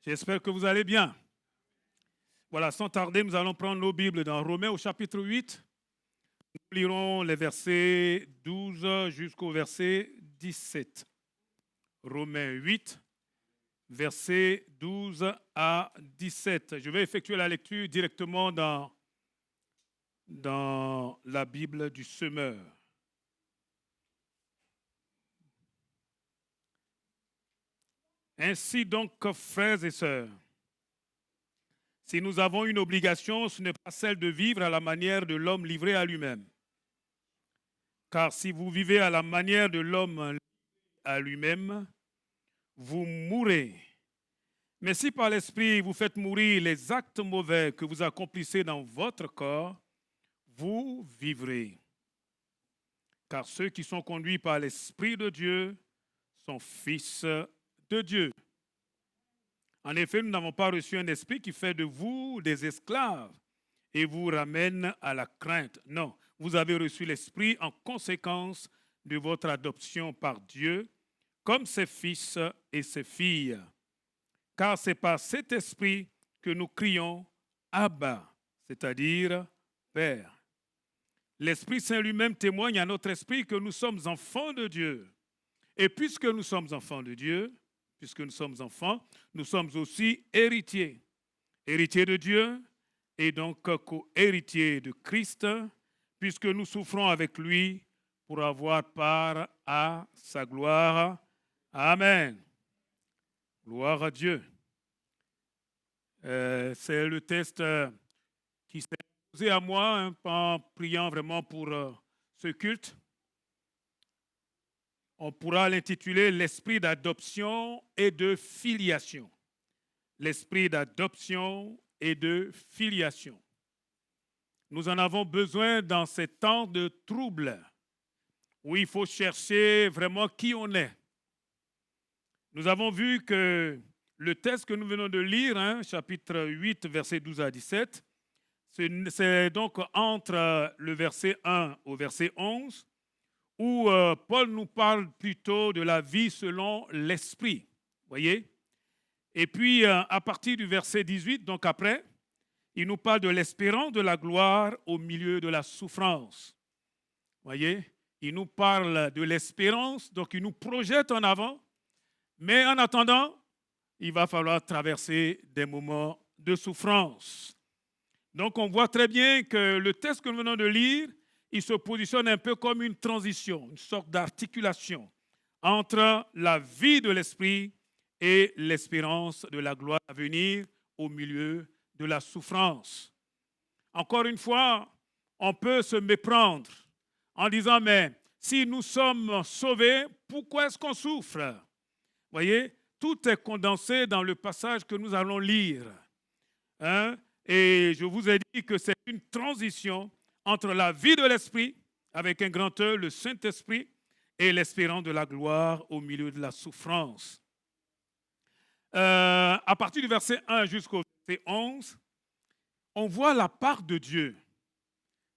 J'espère que vous allez bien. Voilà, sans tarder, nous allons prendre nos Bibles dans Romains au chapitre 8. Nous lirons les versets 12 jusqu'au verset 17. Romains 8, versets 12 à 17. Je vais effectuer la lecture directement dans la Bible du semeur. Ainsi donc, frères et sœurs, si nous avons une obligation, ce n'est pas celle de vivre à la manière de l'homme livré à lui-même. Car si vous vivez à la manière de l'homme à lui-même, vous mourrez. Mais si par l'Esprit vous faites mourir les actes mauvais que vous accomplissez dans votre corps, vous vivrez. Car ceux qui sont conduits par l'Esprit de Dieu sont fils de Dieu. En effet, nous n'avons pas reçu un esprit qui fait de vous des esclaves et vous ramène à la crainte. Non, vous avez reçu l'esprit en conséquence de votre adoption par Dieu, comme ses fils et ses filles. Car c'est par cet esprit que nous crions « Abba », c'est-à-dire « Père ». L'Esprit Saint lui-même témoigne à notre esprit que nous sommes enfants de Dieu. Et puisque nous sommes enfants de Dieu, nous sommes aussi héritiers. Héritiers de Dieu et donc co-héritiers de Christ, puisque nous souffrons avec lui pour avoir part à sa gloire. Amen. Gloire à Dieu. C'est le texte qui s'est posé à moi en priant vraiment pour ce culte. On pourra l'intituler « L'esprit d'adoption et de filiation ». L'esprit d'adoption et de filiation. Nous en avons besoin dans ces temps de trouble où il faut chercher vraiment qui on est. Nous avons vu que le texte que nous venons de lire, chapitre 8, versets 12 à 17, c'est donc entre le verset 1 au verset 11, où Paul nous parle plutôt de la vie selon l'esprit. Voyez? Et puis, à partir du verset 18, donc après, il nous parle de l'espérance de la gloire au milieu de la souffrance. Voyez? Il nous parle de l'espérance, donc il nous projette en avant, mais en attendant, il va falloir traverser des moments de souffrance. Donc, on voit très bien que le texte que nous venons de lire, il se positionne un peu comme une transition, une sorte d'articulation entre la vie de l'esprit et l'espérance de la gloire à venir au milieu de la souffrance. Encore une fois, on peut se méprendre en disant, mais si nous sommes sauvés, pourquoi est-ce qu'on souffre? Voyez, tout est condensé dans le passage que nous allons lire. Et je vous ai dit que c'est une transition entre la vie de l'esprit, avec un grand E, le Saint-Esprit, et l'espérance de la gloire au milieu de la souffrance. À partir du verset 1 jusqu'au verset 11, on voit la part de Dieu.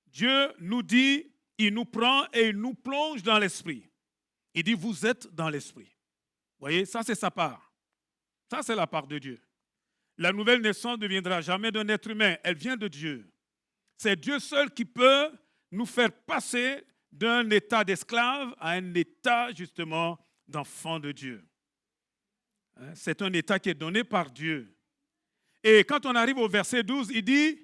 Dieu nous dit, il nous prend et il nous plonge dans l'esprit. Il dit, vous êtes dans l'esprit. Vous voyez, ça c'est sa part. Ça c'est la part de Dieu. La nouvelle naissance ne viendra jamais d'un être humain, elle vient de Dieu. C'est Dieu seul qui peut nous faire passer d'un état d'esclave à un état justement d'enfant de Dieu. C'est un état qui est donné par Dieu. Et quand on arrive au verset 12, il dit,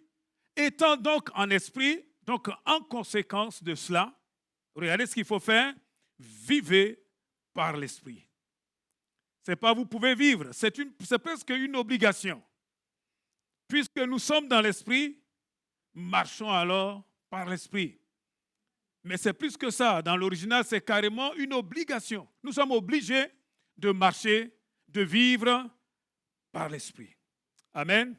étant donc en esprit, donc en conséquence de cela, regardez ce qu'il faut faire, vivez par l'esprit. Ce n'est pas vous pouvez vivre, c'est presque une obligation. Puisque nous sommes dans l'esprit, marchons alors par l'esprit. Mais c'est plus que ça. Dans l'original, c'est carrément une obligation. Nous sommes obligés de marcher, de vivre par l'esprit. Amen.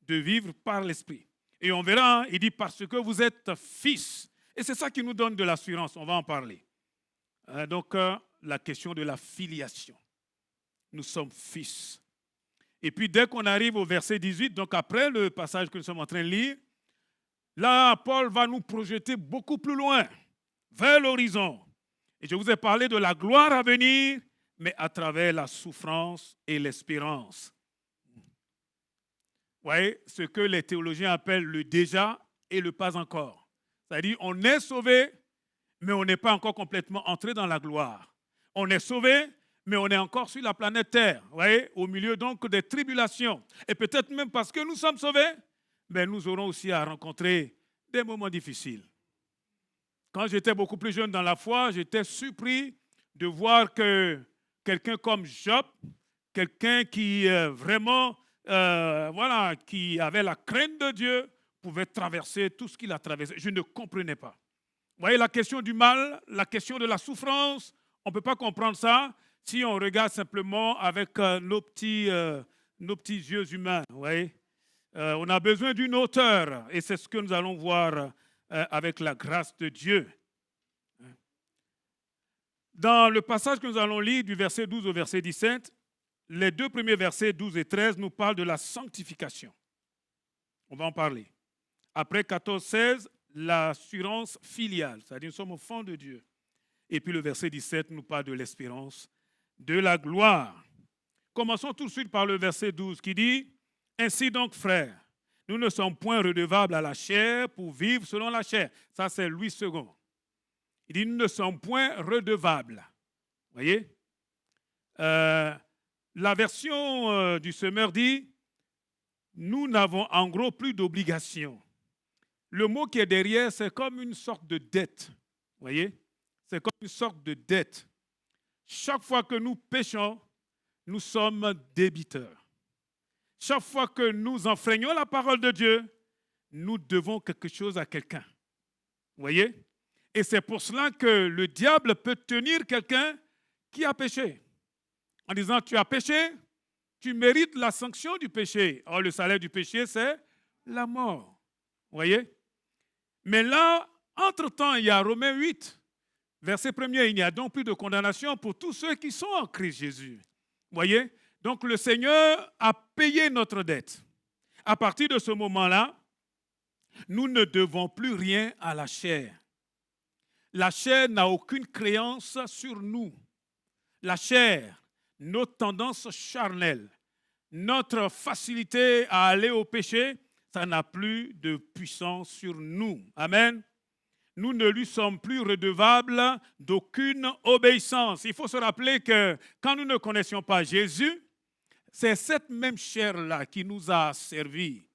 De vivre par l'esprit. Et on verra, il dit parce que vous êtes fils. Et c'est ça qui nous donne de l'assurance. On va en parler. Donc, la question de la filiation. Nous sommes fils. Et puis, dès qu'on arrive au verset 18, donc après le passage que nous sommes en train de lire, là, Paul va nous projeter beaucoup plus loin, vers l'horizon. Et je vous ai parlé de la gloire à venir, mais à travers la souffrance et l'espérance. voyez, ce que les théologiens appellent le déjà et le pas encore. C'est-à-dire, on est sauvé, mais on n'est pas encore complètement entré dans la gloire. On est sauvé, mais on est encore sur la planète Terre, vous voyez, au milieu donc des tribulations. Et peut-être même parce que nous sommes sauvés, ben, nous aurons aussi à rencontrer des moments difficiles. Quand j'étais beaucoup plus jeune dans la foi, j'étais surpris de voir que quelqu'un comme Job, quelqu'un qui vraiment, voilà, qui avait la crainte de Dieu, pouvait traverser tout ce qu'il a traversé. Je ne comprenais pas. Vous voyez, la question du mal, la question de la souffrance, on ne peut pas comprendre ça si on regarde simplement avec nos petits yeux humains. Vous voyez, on a besoin d'une hauteur et c'est ce que nous allons voir avec la grâce de Dieu. Dans le passage que nous allons lire du verset 12 au verset 17, les deux premiers versets 12 et 13 nous parlent de la sanctification. On va en parler. Après 14-16, l'assurance filiale, c'est-à-dire nous sommes au fond de Dieu. Et puis le verset 17 nous parle de l'espérance de la gloire. Commençons tout de suite par le verset 12 qui dit « Ainsi donc, frères, nous ne sommes point redevables à la chair pour vivre selon la chair. » Ça, c'est Louis II. Il dit « Nous ne sommes point redevables. » Vous voyez, la version du Semeur dit « Nous n'avons en gros plus d'obligation. » Le mot qui est derrière, c'est comme une sorte de dette. Vous voyez, c'est comme une sorte de dette. Chaque fois que nous péchons, nous sommes débiteurs. Chaque fois que nous enfreignons la parole de Dieu, nous devons quelque chose à quelqu'un. Vous voyez? Et c'est pour cela que le diable peut tenir quelqu'un qui a péché. En disant, tu as péché, tu mérites la sanction du péché. Or, le salaire du péché, c'est la mort. Vous voyez? Mais là, entre-temps, il y a Romains 8, verset 1er, il n'y a donc plus de condamnation pour tous ceux qui sont en Christ Jésus. Vous voyez? Donc le Seigneur a payé notre dette. À partir de ce moment-là, nous ne devons plus rien à la chair. La chair n'a aucune créance sur nous. La chair, nos tendances charnelles, notre facilité à aller au péché, ça n'a plus de puissance sur nous. Amen. Nous ne lui sommes plus redevables d'aucune obéissance. Il faut se rappeler que quand nous ne connaissions pas Jésus, c'est cette même chair-là qui nous a servi,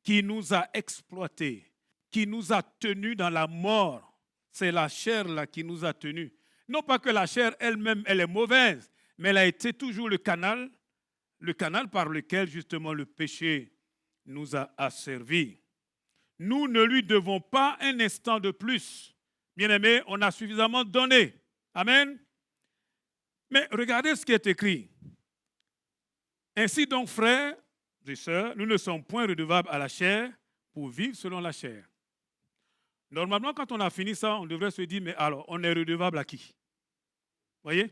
qui nous a exploités, qui nous a tenus dans la mort. C'est la chair-là qui nous a tenus. Non pas que la chair elle-même, elle est mauvaise, mais elle a été toujours le canal par lequel justement le péché nous a asservis. Nous ne lui devons pas un instant de plus. Bien-aimés, on a suffisamment donné. Amen. Mais regardez ce qui est écrit. Ainsi donc, frères et sœurs, nous ne sommes point redevables à la chair pour vivre selon la chair. Normalement, quand on a fini ça, on devrait se dire, mais alors, on est redevable à qui? Vous voyez?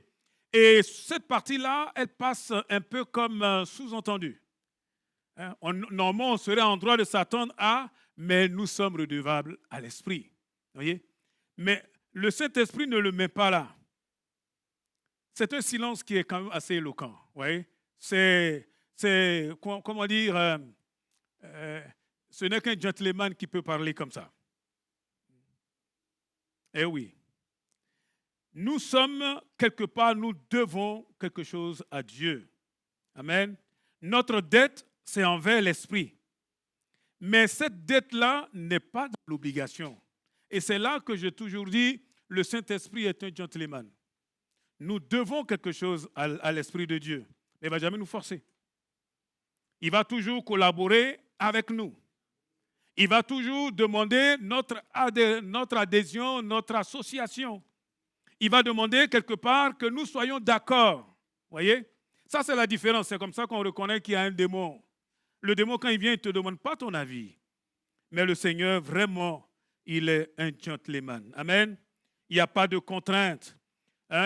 Et cette partie-là, elle passe un peu comme sous-entendu. Normalement, on serait en droit de s'attendre à, mais nous sommes redevables à l'Esprit. Vous voyez? Mais le Saint-Esprit ne le met pas là. C'est un silence qui est quand même assez éloquent. Vous voyez? C'est comment dire, ce n'est qu'un gentleman qui peut parler comme ça. Eh oui. Nous sommes, quelque part, nous devons quelque chose à Dieu. Amen. Notre dette, c'est envers l'Esprit. Mais cette dette-là n'est pas dans l'obligation. Et c'est là que j'ai toujours dit, le Saint-Esprit est un gentleman. Nous devons quelque chose à l'Esprit de Dieu. Il ne va jamais nous forcer. Il va toujours collaborer avec nous. Il va toujours demander notre adhésion, notre association. Il va demander quelque part que nous soyons d'accord. Vous voyez? Ça, c'est la différence. C'est comme ça qu'on reconnaît qu'il y a un démon. Le démon, quand il vient, il ne te demande pas ton avis. Mais le Seigneur, vraiment, il est un gentleman. Amen. Il n'y a pas de contrainte.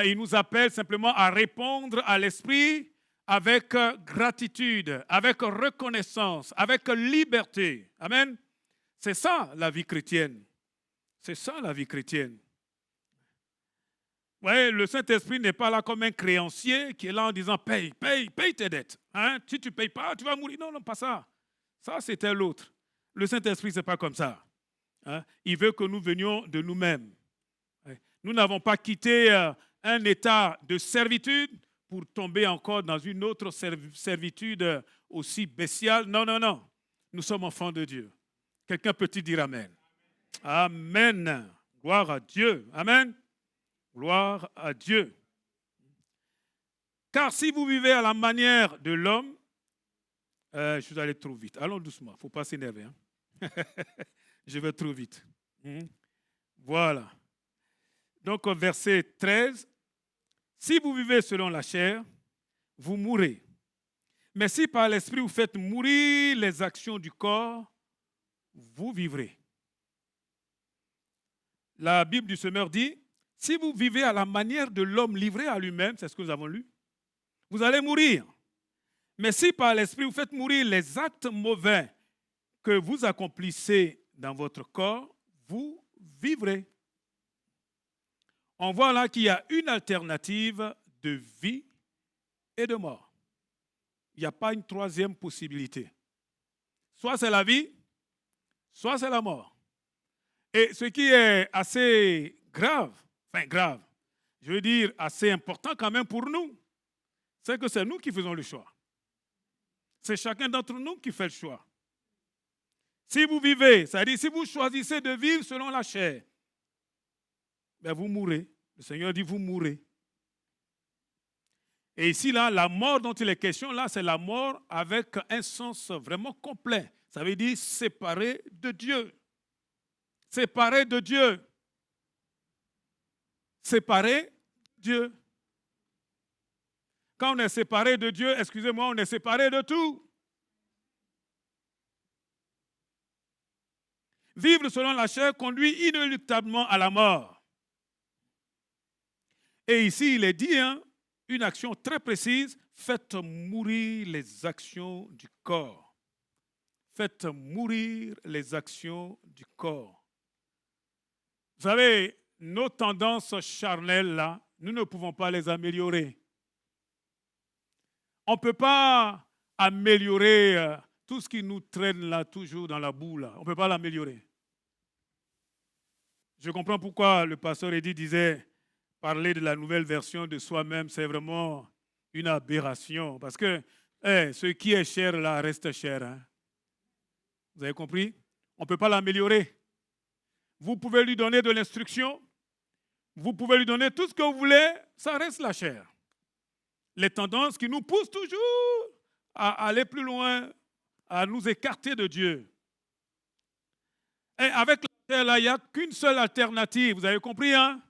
Il nous appelle simplement à répondre à l'Esprit avec gratitude, avec reconnaissance, avec liberté. Amen. C'est ça la vie chrétienne. C'est ça la vie chrétienne. Vous voyez, le Saint-Esprit n'est pas là comme un créancier qui est là en disant paye tes dettes. Si tu ne payes pas, tu vas mourir. Non, pas ça. Ça, c'était l'autre. Le Saint-Esprit, ce n'est pas comme ça. Hein? Il veut que nous venions de nous-mêmes. Nous n'avons pas quitté un état de servitude pour tomber encore dans une autre servitude aussi bestiale. Non, non, non. Nous sommes enfants de Dieu. Quelqu'un peut-il dire Amen? Amen. Gloire à Dieu. Amen. Gloire à Dieu. Car si vous vivez à la manière de l'homme, je suis allé trop vite. Allons doucement. Il ne faut pas s'énerver. Hein? Je vais trop vite. Voilà. Donc, verset 13. Si vous vivez selon la chair, vous mourrez. Mais si par l'esprit vous faites mourir les actions du corps, vous vivrez. La Bible du Semeur dit, si vous vivez à la manière de l'homme livré à lui-même, c'est ce que nous avons lu, vous allez mourir. Mais si par l'esprit vous faites mourir les actes mauvais que vous accomplissez dans votre corps, vous vivrez. On voit là qu'il y a une alternative de vie et de mort. Il n'y a pas une troisième possibilité. Soit c'est la vie, soit c'est la mort. Et ce qui est assez grave, je veux dire assez important quand même pour nous, c'est que c'est nous qui faisons le choix. C'est chacun d'entre nous qui fait le choix. Si vous vivez, c'est-à-dire si vous choisissez de vivre selon la chair, ben vous mourrez. Le Seigneur dit vous mourrez. Et ici, là, la mort dont il est question, là, c'est la mort avec un sens vraiment complet. Ça veut dire séparé de Dieu. Séparé de Dieu. Séparé de Dieu. Quand on est séparé de Dieu, excusez-moi, on est séparé de tout. Vivre selon la chair conduit inéluctablement à la mort. Et ici, il est dit, une action très précise, faites mourir les actions du corps. Faites mourir les actions du corps. Vous savez, nos tendances charnelles, là, nous ne pouvons pas les améliorer. On ne peut pas améliorer tout ce qui nous traîne là, toujours dans la boue, là. On ne peut pas l'améliorer. Je comprends pourquoi le pasteur Eddy disait parler de la nouvelle version de soi-même, c'est vraiment une aberration. Parce que ce qui est cher, là, reste cher. Hein. Vous avez compris? On ne peut pas l'améliorer. Vous pouvez lui donner de l'instruction. Vous pouvez lui donner tout ce que vous voulez. Ça reste la chair. Les tendances qui nous poussent toujours à aller plus loin, à nous écarter de Dieu. Et avec la chair, là, il n'y a qu'une seule alternative. Vous avez compris, hein?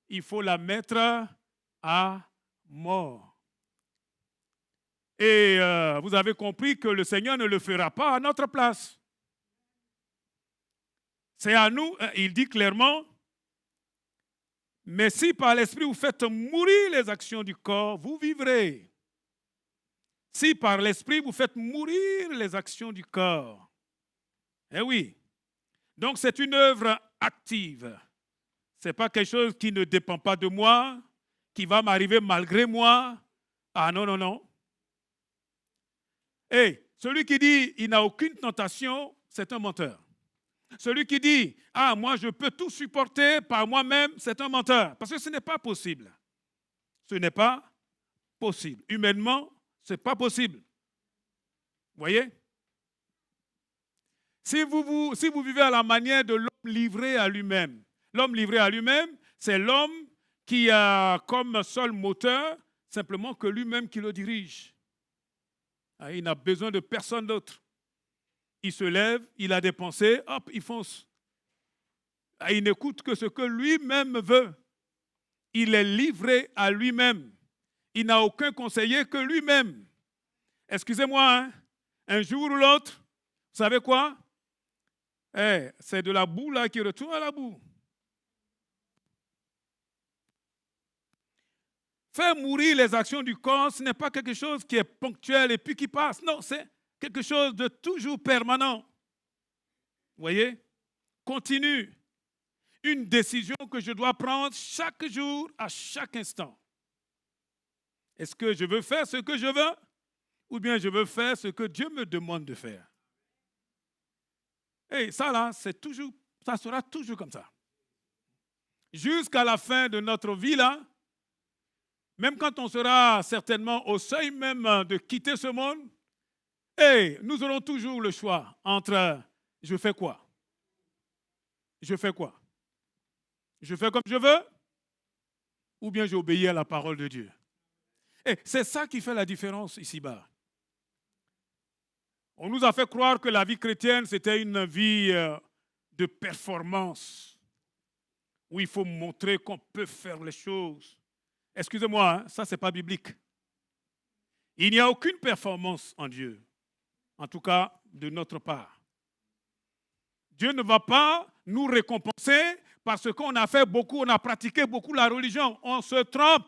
Il faut la mettre à mort. Et vous avez compris que le Seigneur ne le fera pas à notre place. C'est à nous, il dit clairement, mais si par l'Esprit vous faites mourir les actions du corps, vous vivrez. Si par l'Esprit vous faites mourir les actions du corps. Eh oui. Donc c'est une œuvre active. Ce n'est pas quelque chose qui ne dépend pas de moi, qui va m'arriver malgré moi. Ah non, non, non. Et celui qui dit il n'a aucune tentation, c'est un menteur. Celui qui dit « Ah, moi, je peux tout supporter par moi-même », c'est un menteur. Parce que ce n'est pas possible. Ce n'est pas possible. Humainement, ce n'est pas possible. Vous voyez? Si vous vivez à la manière de l'homme livré à lui-même, l'homme livré à lui-même, c'est l'homme qui a comme seul moteur simplement que lui-même qui le dirige. Il n'a besoin de personne d'autre. Il se lève, il a des pensées, hop, il fonce. Il n'écoute que ce que lui-même veut. Il est livré à lui-même. Il n'a aucun conseiller que lui-même. Excusez-moi, hein? Un jour ou l'autre, vous savez quoi? C'est de la boue là qui retourne à la boue. Faire mourir les actions du corps, ce n'est pas quelque chose qui est ponctuel et puis qui passe. Non, c'est quelque chose de toujours permanent. Vous voyez? Continue. Une décision que je dois prendre chaque jour, à chaque instant. Est-ce que je veux faire ce que je veux ou bien je veux faire ce que Dieu me demande de faire? Et ça là, ça sera toujours comme ça. Jusqu'à la fin de notre vie là, même quand on sera certainement au seuil même de quitter ce monde, et nous aurons toujours le choix entre je fais quoi? Je fais quoi? Je fais comme je veux ou bien j'obéis à la parole de Dieu? Et c'est ça qui fait la différence ici-bas. On nous a fait croire que la vie chrétienne, c'était une vie de performance, où il faut montrer qu'on peut faire les choses. Excusez-moi, hein, ça, ce n'est pas biblique. Il n'y a aucune performance en Dieu, en tout cas de notre part. Dieu ne va pas nous récompenser parce qu'on a fait beaucoup, on a pratiqué beaucoup la religion. On se trompe.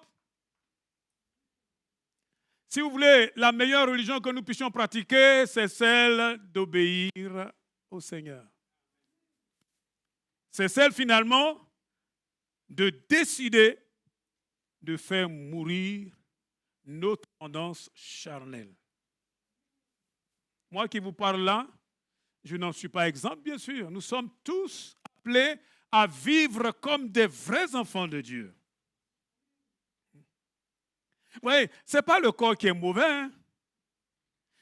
Si vous voulez, la meilleure religion que nous puissions pratiquer, c'est celle d'obéir au Seigneur. C'est celle finalement de décider de faire mourir nos tendances charnelles. Moi qui vous parle là, je n'en suis pas exempt, bien sûr. Nous sommes tous appelés à vivre comme des vrais enfants de Dieu. Oui, ce n'est pas le corps qui est mauvais. Hein.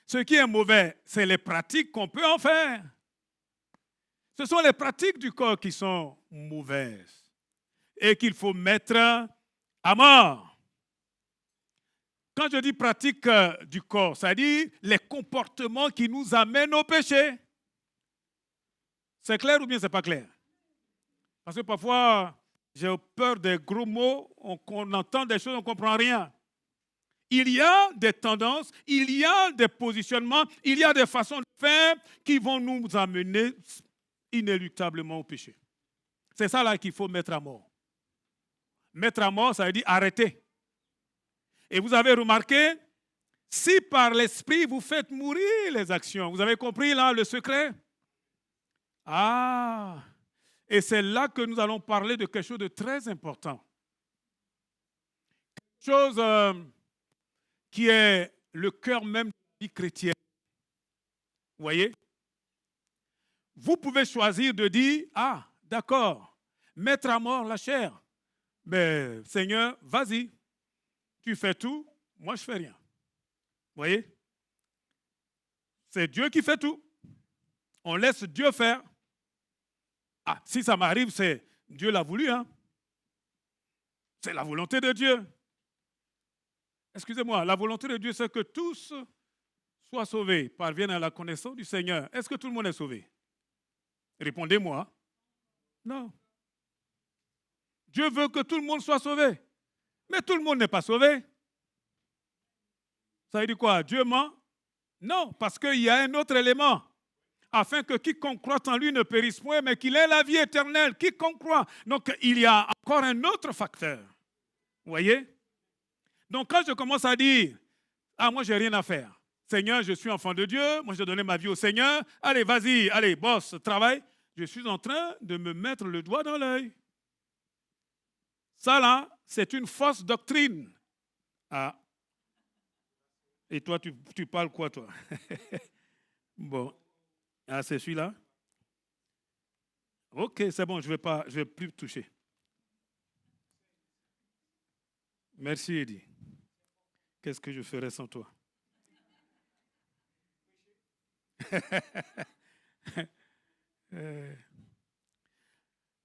Ce qui est mauvais, c'est les pratiques qu'on peut en faire. Ce sont les pratiques du corps qui sont mauvaises et qu'il faut mettre à mort. Quand je dis pratique du corps, ça dit les comportements qui nous amènent au péché. C'est clair ou bien ce n'est pas clair? Parce que parfois, j'ai peur des gros mots, on entend des choses, on ne comprend rien. Il y a des tendances, il y a des positionnements, il y a des façons de faire qui vont nous amener inéluctablement au péché. C'est ça là qu'il faut mettre à mort. Mettre à mort, ça veut dire arrêter. Et vous avez remarqué, si par l'esprit vous faites mourir les actions, vous avez compris là le secret? Ah, et c'est là que nous allons parler de quelque chose de très important. Quelque chose qui est le cœur même de la vie chrétienne. Vous voyez? Vous pouvez choisir de dire, ah, d'accord, mettre à mort la chair. Mais Seigneur, vas-y, tu fais tout, moi je ne fais rien. Vous voyez? C'est Dieu qui fait tout. On laisse Dieu faire. Ah, si ça m'arrive, c'est Dieu l'a voulu. Hein? C'est la volonté de Dieu. Excusez-moi, la volonté de Dieu, c'est que tous soient sauvés, parviennent à la connaissance du Seigneur. Est-ce que tout le monde est sauvé? Répondez-moi. Non. Dieu veut que tout le monde soit sauvé. Mais tout le monde n'est pas sauvé. Ça veut dire quoi? Dieu ment? Non, parce qu'il y a un autre élément. Afin que quiconque croit en lui ne périsse point, mais qu'il ait la vie éternelle. Quiconque croit. Donc, il y a encore un autre facteur. Vous voyez? Donc, quand je commence à dire, ah, moi, je n'ai rien à faire. Seigneur, je suis enfant de Dieu. Moi, je donné ma vie au Seigneur. Allez, vas-y, allez, bosse, travaille. Je suis en train de me mettre le doigt dans l'œil. Ça, là, c'est une fausse doctrine. Ah. Et toi, tu parles quoi, toi? Bon. Ah, c'est celui-là? Ok, c'est bon, je ne vais plus toucher. Merci, Eddie. Qu'est-ce que je ferais sans toi?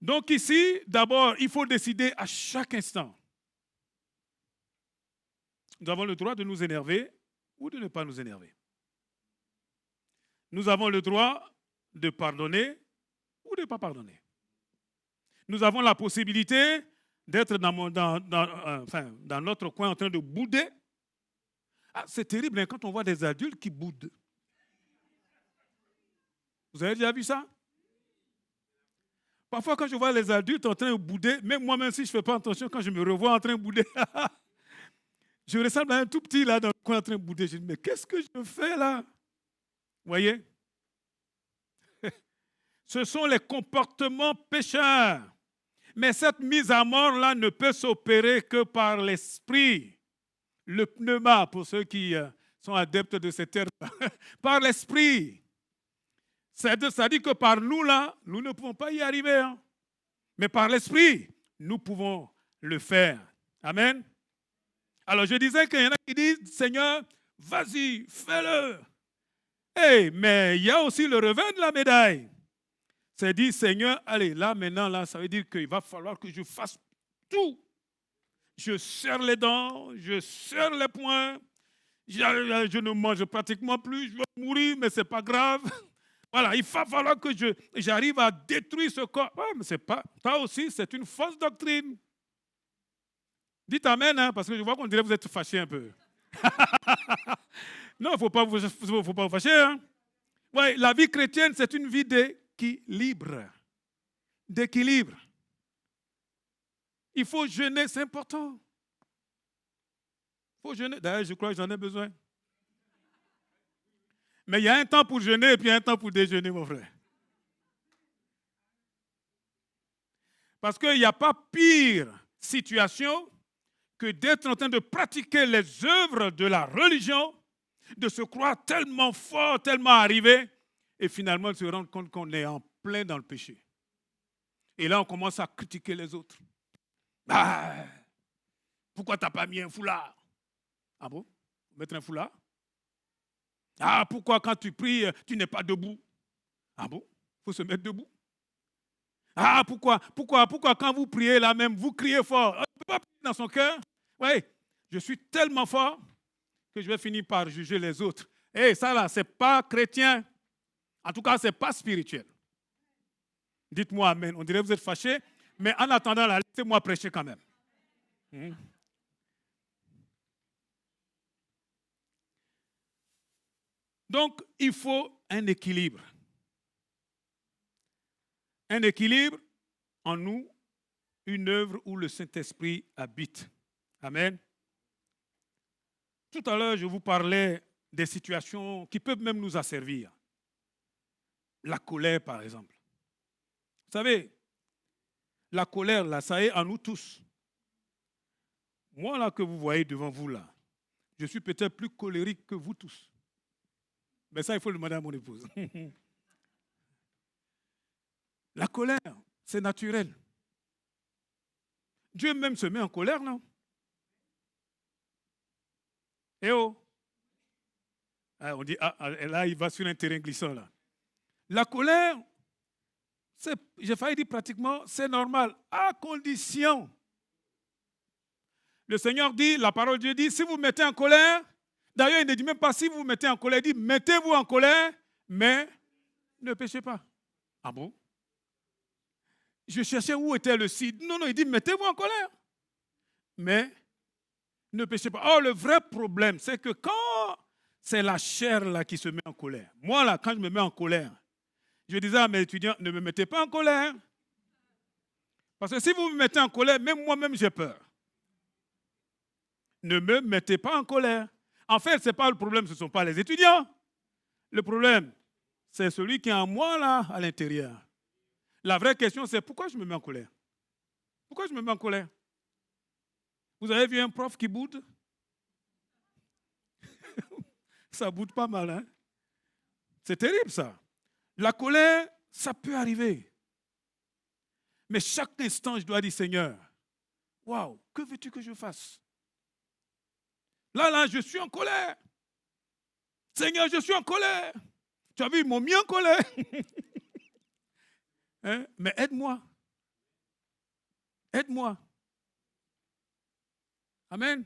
Donc ici, d'abord, il faut décider à chaque instant. Nous avons le droit de nous énerver ou de ne pas nous énerver. Nous avons le droit de pardonner ou de ne pas pardonner. Nous avons la possibilité d'être dans notre coin en train de bouder. Ah, c'est terrible hein, quand on voit des adultes qui boudent. Vous avez déjà vu ça? Parfois, quand je vois les adultes en train de bouder, même moi-même, si je ne fais pas attention, quand je me revois en train de bouder, je ressemble à un tout petit là dans le coin en train de bouder. Je dis, mais qu'est-ce que je fais là? Vous voyez? Ce sont les comportements pécheurs. Mais cette mise à mort-là ne peut s'opérer que par l'esprit. Le pneuma, pour ceux qui sont adeptes de ces termes, par l'esprit. Ça dit que par nous, là, nous ne pouvons pas y arriver. Hein. Mais par l'Esprit, nous pouvons le faire. Amen. Alors, je disais qu'il y en a qui disent, Seigneur, vas-y, fais-le. Hey, mais il y a aussi le revers de la médaille. C'est dit, Seigneur, allez, là, maintenant, là, ça veut dire qu'il va falloir que je fasse tout. Je serre les dents, je serre les poings, je ne mange pratiquement plus, je vais mourir, mais ce n'est pas grave. Voilà, il va falloir que j'arrive à détruire ce corps. Ouais, mais c'est pas, ça aussi, c'est une fausse doctrine. Dites Amen, hein, parce que je vois qu'on dirait que vous êtes fâchés un peu. Non, il ne faut pas vous fâcher. Hein. Ouais, la vie chrétienne, c'est une vie d'équilibre. D'équilibre. Il faut jeûner, c'est important. Il faut jeûner. D'ailleurs, je crois que j'en ai besoin. Mais il y a un temps pour jeûner et puis un temps pour déjeuner, mon frère. Parce qu'il n'y a pas pire situation que d'être en train de pratiquer les œuvres de la religion, de se croire tellement fort, tellement arrivé, et finalement de se rendre compte qu'on est en plein dans le péché. Et là, on commence à critiquer les autres. Ah, pourquoi tu n'as pas mis un foulard? Ah bon? Mettre un foulard? Ah, pourquoi quand tu pries, tu n'es pas debout? Ah bon? Il faut se mettre debout. Ah, pourquoi quand vous priez là même, vous criez fort? On ne peut pas prier dans son cœur. Oui, je suis tellement fort que je vais finir par juger les autres. Et ça là, ce n'est pas chrétien. En tout cas, ce n'est pas spirituel. Dites-moi amen. On dirait que vous êtes fâchés, mais en attendant, là, laissez-moi prêcher quand même. Donc, il faut un équilibre. Un équilibre en nous, une œuvre où le Saint-Esprit habite. Amen. Tout à l'heure, je vous parlais des situations qui peuvent même nous asservir. La colère, par exemple. Vous savez, la colère, là, ça est en nous tous. Moi, là, que vous voyez devant vous, là, je suis peut-être plus colérique que vous tous. Mais ça, il faut le demander à mon épouse. La colère, c'est naturel. Dieu même se met en colère, non? Eh oh! Ah, on dit, là, il va sur un terrain glissant, là. La colère, j'ai failli dire pratiquement, c'est normal, à condition. Le Seigneur dit, la parole de Dieu dit, si vous mettez en colère, d'ailleurs, il ne dit même pas si vous mettez en colère, il dit, mettez-vous en colère, mais ne péchez pas. Ah bon? Je cherchais où était le cid. Non, il dit, mettez-vous en colère, mais ne péchez pas. Or, le vrai problème, c'est que quand c'est la chair là qui se met en colère, moi, là, quand je me mets en colère, je disais à mes étudiants, ne me mettez pas en colère. Parce que si vous me mettez en colère, même moi-même, j'ai peur. Ne me mettez pas en colère. En fait, ce n'est pas le problème, ce ne sont pas les étudiants. Le problème, c'est celui qui est en moi, là, à l'intérieur. La vraie question, c'est pourquoi je me mets en colère? Pourquoi je me mets en colère? Vous avez vu un prof qui boude? Ça boude pas mal, hein? C'est terrible, ça. La colère, ça peut arriver. Mais chaque instant, je dois dire, Seigneur, waouh, que veux-tu que je fasse? Là, je suis en colère. Seigneur, je suis en colère. Tu as vu, ils m'ont mis en colère. Hein? Mais aide-moi. Aide-moi. Amen.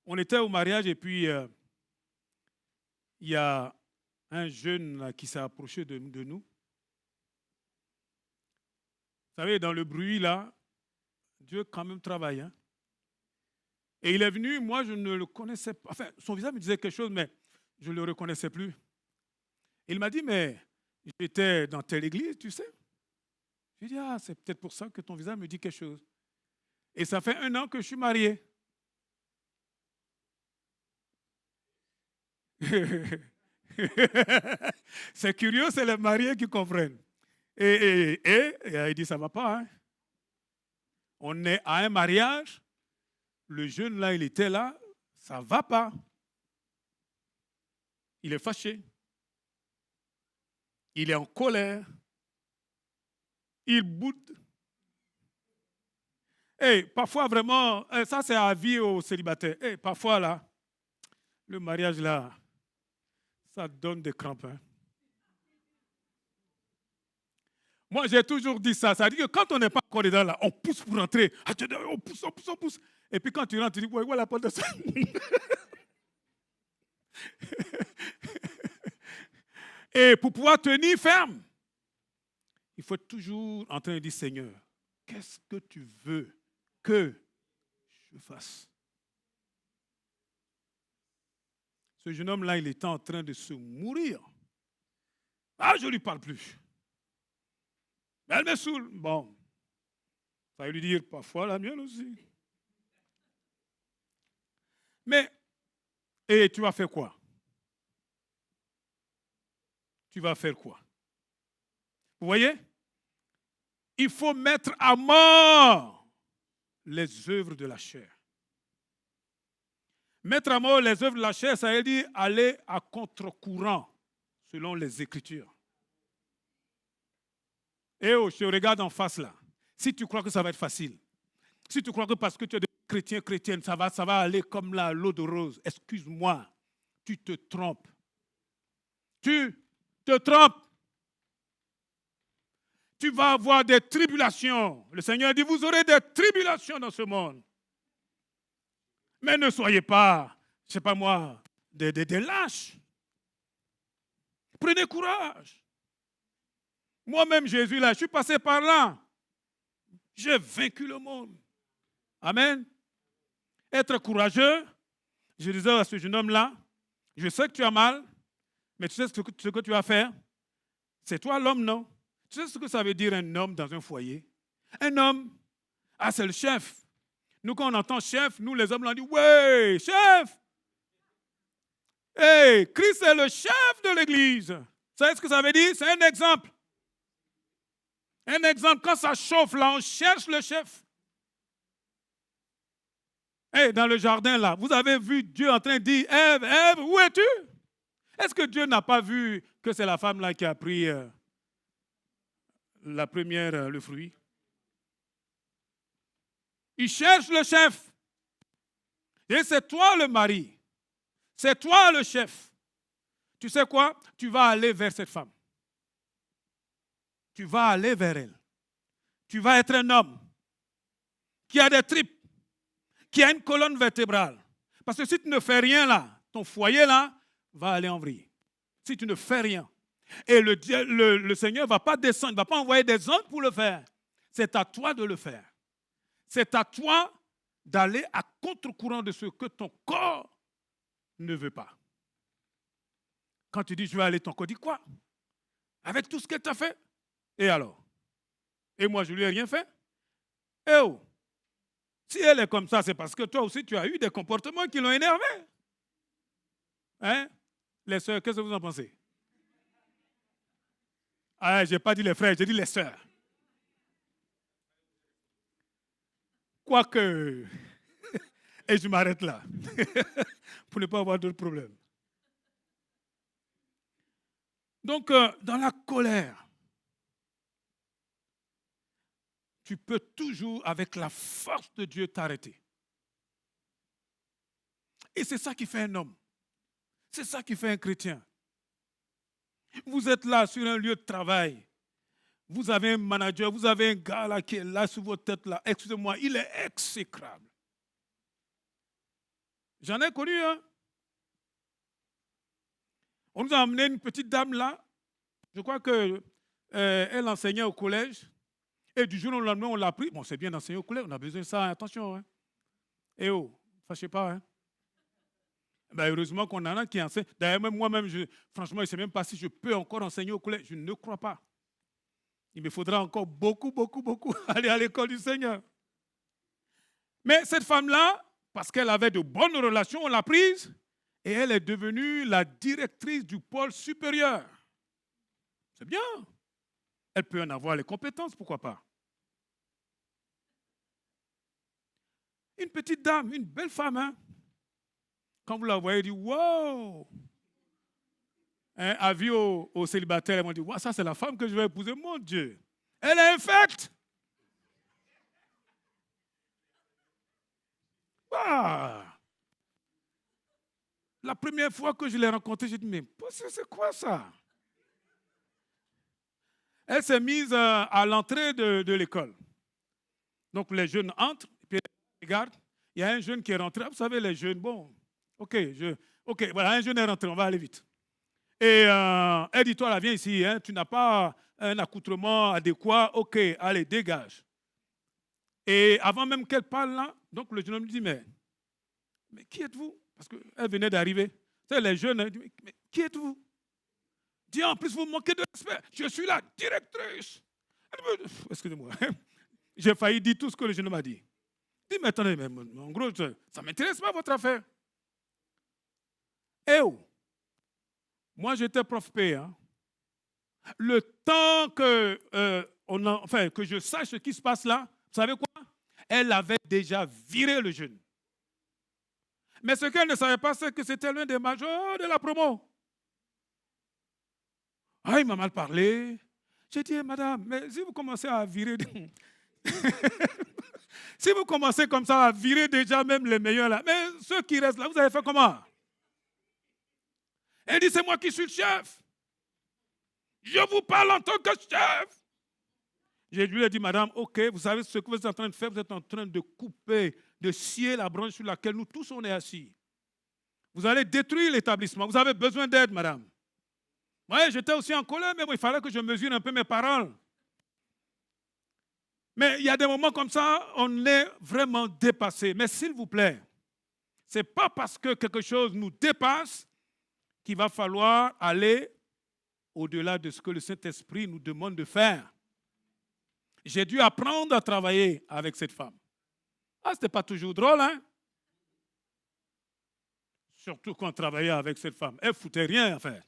On était au mariage et puis il y a un jeune là, qui s'est approché de nous. Vous savez, dans le bruit là, Dieu quand même travaille. Hein? Et il est venu, moi je ne le connaissais pas. Enfin, son visage me disait quelque chose, mais je ne le reconnaissais plus. Il m'a dit, mais j'étais dans telle église, tu sais. Je lui ai dit, ah, c'est peut-être pour ça que ton visage me dit quelque chose. Et ça fait 1 an que je suis marié. C'est curieux, c'est les mariés qui comprennent. Et il dit, ça ne va pas. Hein? On est à un mariage. Le jeune là, il était là. Ça ne va pas. Il est fâché. il est en colère, il boude. Et parfois, vraiment, ça c'est à vie aux célibataires. Et parfois, là, le mariage, là, ça donne des crampes. Hein. Moi, j'ai toujours dit ça. Ça veut dire que quand on n'est pas encore dedans, là, on pousse pour rentrer. On pousse, on pousse, on pousse. Et puis quand tu rentres, tu dis, ouais, la porte de ça. Et pour pouvoir tenir ferme, il faut être toujours en train de dire, Seigneur, qu'est-ce que tu veux que je fasse? Ce jeune homme-là, il était en train de se mourir. Ah, je ne lui parle plus. Mais elle me saoule. Bon, ça veut lui dire parfois la mienne aussi. Mais, et tu vas faire quoi? Tu vas faire quoi? Vous voyez? Il faut mettre à mort les œuvres de la chair. Mettre à mort les œuvres de la chair, ça veut dire aller à contre-courant, selon les Écritures. Et oh, je te regarde en face là. Si tu crois que ça va être facile, si tu crois que parce que tu es chrétienne, ça va aller comme l'eau de rose, excuse-moi, tu te trompes. Tu te trompes. Tu vas avoir des tribulations. Le Seigneur dit, vous aurez des tribulations dans ce monde. Mais ne soyez pas, je ne sais pas moi, des lâches. Prenez courage. Moi-même, Jésus, là, je suis passé par là. J'ai vaincu le monde. Amen. Être courageux, je disais à ce jeune homme-là, je sais que tu as mal, mais tu sais ce que tu vas faire? C'est toi l'homme, non? Tu sais ce que ça veut dire un homme dans un foyer? Un homme, c'est le chef. Nous, quand on entend chef, nous, les hommes, on dit, ouais, chef! Hey, Christ est le chef de l'Église. Vous savez ce que ça veut dire? C'est un exemple. Un exemple, quand ça chauffe, là, on cherche le chef. Hey, dans le jardin, là, vous avez vu Dieu en train de dire, Ève, Ève, où es-tu? Est-ce que Dieu n'a pas vu que c'est la femme là qui a pris la première, le fruit? Il cherche le chef. Et c'est toi le mari. C'est toi le chef. Tu sais quoi? Tu vas aller vers cette femme. Tu vas aller vers elle. Tu vas être un homme qui a des tripes, qui a une colonne vertébrale. Parce que si tu ne fais rien là, ton foyer là va aller en vrille. Si tu ne fais rien. Et le Seigneur ne va pas descendre, il ne va pas envoyer des anges pour le faire. C'est à toi de le faire. C'est à toi d'aller à contre-courant de ce que ton corps ne veut pas. Quand tu dis je vais aller, ton corps dit quoi? Avec tout ce qu'elle t'a fait? Et alors? Et moi, je ne lui ai rien fait? Eh oh! Si elle est comme ça, c'est parce que toi aussi, tu as eu des comportements qui l'ont énervé. Hein? Les sœurs, qu'est-ce que vous en pensez? Ah, je n'ai pas dit les frères, j'ai dit les sœurs. Quoique, et je m'arrête là, pour ne pas avoir d'autres problèmes. Donc, dans la colère, tu peux toujours, avec la force de Dieu, t'arrêter. Et c'est ça qui fait un homme. C'est ça qui fait un chrétien. Vous êtes là sur un lieu de travail. Vous avez un manager, vous avez un gars là qui est là sur votre tête là. Excusez-moi, il est exécrable. J'en ai connu un. On nous a amené une petite dame là. Je crois qu'elle enseignait au collège. Et du jour au lendemain, on l'a pris. Bon, c'est bien d'enseigner au collège, on a besoin de ça, attention. Hein. Et oh, fâchez pas. Hein. Ben, heureusement qu'on en a qui enseignent. D'ailleurs, même moi-même, franchement, je ne sais même pas si je peux encore enseigner au collège. Je ne crois pas. Il me faudra encore beaucoup aller à l'école du Seigneur. Mais cette femme-là, parce qu'elle avait de bonnes relations, on l'a prise et elle est devenue la directrice du pôle supérieur. C'est bien. Elle peut en avoir les compétences, pourquoi pas. Une petite dame, une belle femme, hein? Quand vous la voyez, vous dites, wow! avis aux célibataires, ils m'ont dit, ouais, ça c'est la femme que je vais épouser. Mon Dieu, elle est infecte. Ah. La première fois que je l'ai rencontrée, j'ai dit, mais c'est quoi ça? Elle s'est mise à l'entrée de l'école. Donc les jeunes entrent, et puis ils regardent. Il y a un jeune qui est rentré. Vous savez, les jeunes, bon, ok, voilà, un jeune est rentré, on va aller vite. Et elle dit, toi, là, viens ici, hein, tu n'as pas un accoutrement adéquat, ok, allez, dégage. Et avant même qu'elle parle là, donc le jeune homme lui dit, mais qui êtes-vous? Parce qu'elle venait d'arriver. Tu sais, les jeunes, elle dit, mais qui êtes-vous? Dis, en plus, vous me manquez de respect. Je suis la directrice. Excusez-moi. J'ai failli dire tout ce que le jeune homme a dit. Dis, mais attendez, mais en gros, ça ne m'intéresse pas votre affaire. Eh oh, moi j'étais prof P. Hein. Le temps que, que je sache ce qui se passe là, vous savez quoi? Elle avait déjà viré le jeune. Mais ce qu'elle ne savait pas, c'est que c'était l'un des majors de la promo. Ah, il m'a mal parlé. J'ai dit, madame, mais si vous commencez à virer... si vous commencez comme ça à virer déjà même les meilleurs là, mais ceux qui restent là, vous avez fait comment? Elle dit, c'est moi qui suis le chef. Je vous parle en tant que chef. Je lui ai dit, madame, ok, vous savez ce que vous êtes en train de faire, vous êtes en train de couper, de scier la branche sur laquelle nous tous on est assis. Vous allez détruire l'établissement. Vous avez besoin d'aide, madame. Oui, j'étais aussi en colère, mais bon, il fallait que je mesure un peu mes paroles. Mais il y a des moments comme ça, on est vraiment dépassé. Mais s'il vous plaît, ce n'est pas parce que quelque chose nous dépasse qu'il va falloir aller au-delà de ce que le Saint-Esprit nous demande de faire. J'ai dû apprendre à travailler avec cette femme. Ah, ce n'était pas toujours drôle, hein? Surtout quand on travaillait avec cette femme. Elle ne foutait rien, en fait.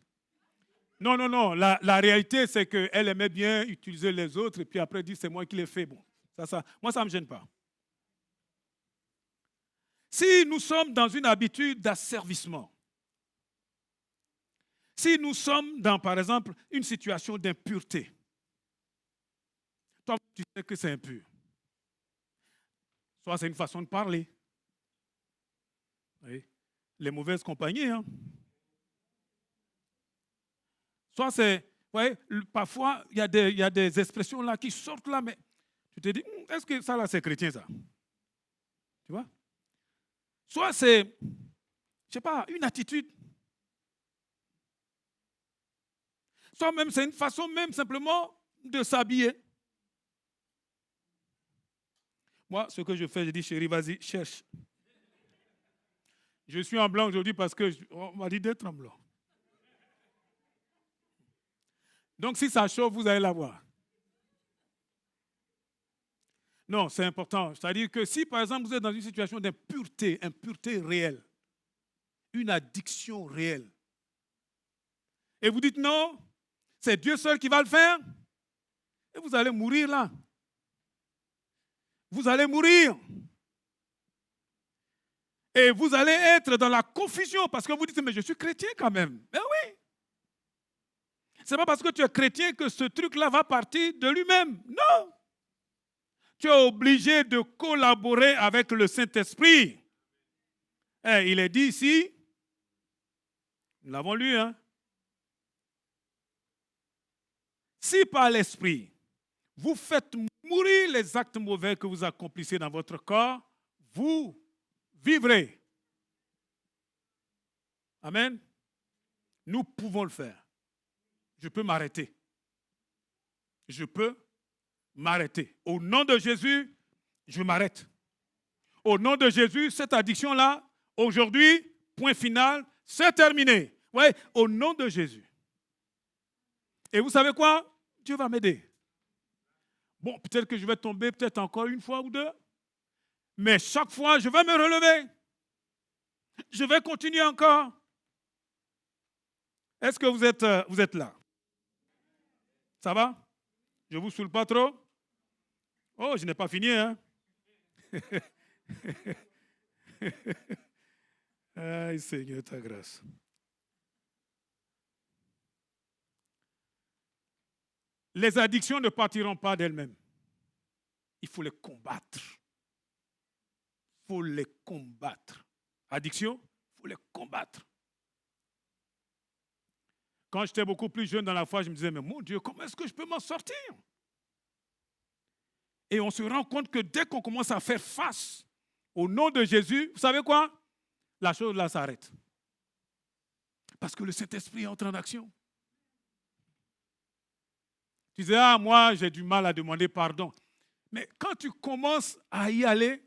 Non, non, non. La réalité, c'est qu'elle aimait bien utiliser les autres et puis après, elle dit, c'est moi qui l'ai fait. Bon, moi, ça ne me gêne pas. Si nous sommes dans une habitude d'asservissement, si nous sommes dans, par exemple, une situation d'impureté, toi, tu sais que c'est impur. Soit c'est une façon de parler. Oui. Les mauvaises compagnies. Hein. Soit c'est, vous voyez, parfois, il y a des expressions là qui sortent là, mais tu te dis, est-ce que ça là, c'est chrétien, ça? Tu vois? Soit c'est, je ne sais pas, une attitude. Soit même, c'est une façon même simplement de s'habiller. Moi, ce que je fais, je dis, chérie, vas-y, cherche. Je suis en blanc aujourd'hui parce qu'on m'a dit d'être en blanc. Donc, si ça chauffe, vous allez la voir. Non, c'est important. C'est-à-dire que si, par exemple, vous êtes dans une situation d'impureté, impureté réelle, une addiction réelle, et vous dites non, c'est Dieu seul qui va le faire, et vous allez mourir là. Vous allez mourir. Et vous allez être dans la confusion parce que vous dites, mais je suis chrétien quand même. Ben oui. Ce n'est pas parce que tu es chrétien que ce truc-là va partir de lui-même. Non. Tu es obligé de collaborer avec le Saint-Esprit. Et il est dit ici, nous l'avons lu, hein. Si par l'Esprit, vous faites mourir les actes mauvais que vous accomplissez dans votre corps, vous vivrez. Amen. Nous pouvons le faire. Je peux m'arrêter. Je peux m'arrêter. Au nom de Jésus, je m'arrête. Au nom de Jésus, cette addiction-là, aujourd'hui, point final, c'est terminé. Oui, au nom de Jésus. Et vous savez quoi? Dieu va m'aider. Bon, peut-être que je vais tomber peut-être encore une fois ou deux, mais chaque fois, je vais me relever. Je vais continuer encore. Est-ce que vous êtes là? Ça va? Je ne vous saoule pas trop? Oh, je n'ai pas fini, hein? Aïe, Seigneur, ta grâce. Les addictions ne partiront pas d'elles-mêmes. Il faut les combattre. Il faut les combattre. Addiction, il faut les combattre. Quand j'étais beaucoup plus jeune dans la foi, je me disais, mais mon Dieu, comment est-ce que je peux m'en sortir? Et on se rend compte que dès qu'on commence à faire face au nom de Jésus, vous savez quoi? La chose là s'arrête. Parce que le Saint-Esprit entre en action. Tu disais, ah, moi, j'ai du mal à demander pardon. Mais quand tu commences à y aller,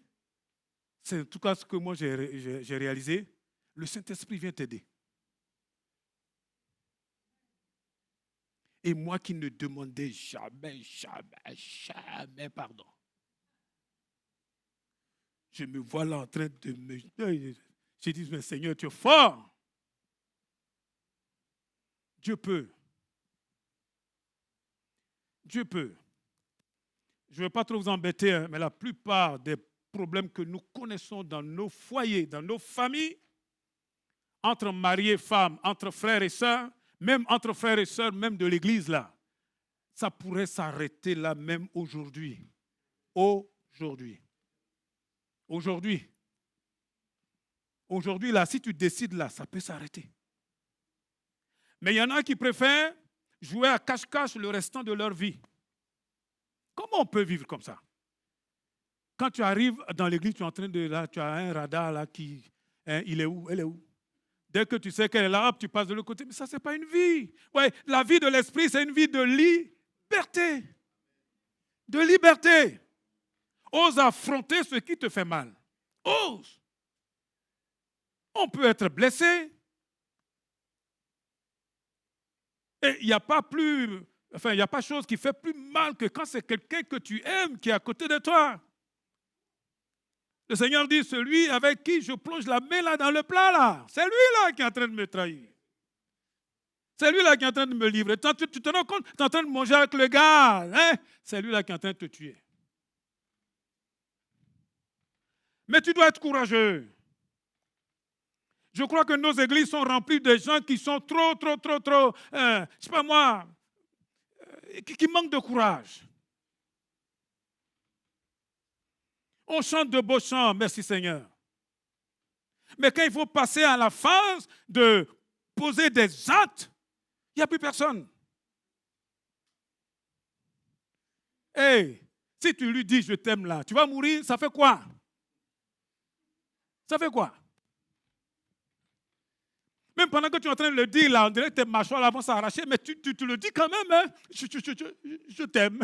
c'est en tout cas ce que moi j'ai réalisé, le Saint-Esprit vient t'aider. Et moi qui ne demandais jamais pardon. Je me vois là en train de me... Je dis, mais Seigneur, tu es fort. Dieu peut. Dieu peut. Je ne vais pas trop vous embêter, mais la plupart des problèmes que nous connaissons dans nos foyers, dans nos familles, entre mari et femme, entre frères et sœurs, même entre frères et sœurs, même de l'église là, ça pourrait s'arrêter là même aujourd'hui. Aujourd'hui. Aujourd'hui là, si tu décides là, ça peut s'arrêter. Mais il y en a qui préfèrent jouer à cache-cache le restant de leur vie. Comment on peut vivre comme ça? Quand tu arrives dans l'église, tu es en train de là, tu as un radar là qui, il est où? Elle est où? Dès que tu sais qu'elle est là, hop, tu passes de l'autre côté. Mais ça, ce n'est pas une vie. Ouais, la vie de l'esprit, c'est une vie de liberté. De liberté. Ose affronter ce qui te fait mal. Ose. On peut être blessé. Et il n'y a pas plus, il n'y a pas chose qui fait plus mal que quand c'est quelqu'un que tu aimes qui est à côté de toi. Le Seigneur dit, celui avec qui je plonge la main là dans le plat là, c'est lui là qui est en train de me trahir. C'est lui là qui est en train de me livrer. Tu te rends compte, tu es en train de manger avec le gars, hein? C'est lui là qui est en train de te tuer. Mais tu dois être courageux. Je crois que nos églises sont remplies de gens qui sont trop, je ne sais pas moi, qui manquent de courage. On chante de beaux chants, merci Seigneur. Mais quand il faut passer à la phase de poser des actes, il n'y a plus personne. Hey, si tu lui dis je t'aime là, tu vas mourir, ça fait quoi? Ça fait quoi? Même pendant que tu es en train de le dire là, on dirait que tes mâchoires là vont s'arracher, mais tu le dis quand même, hein? Je t'aime.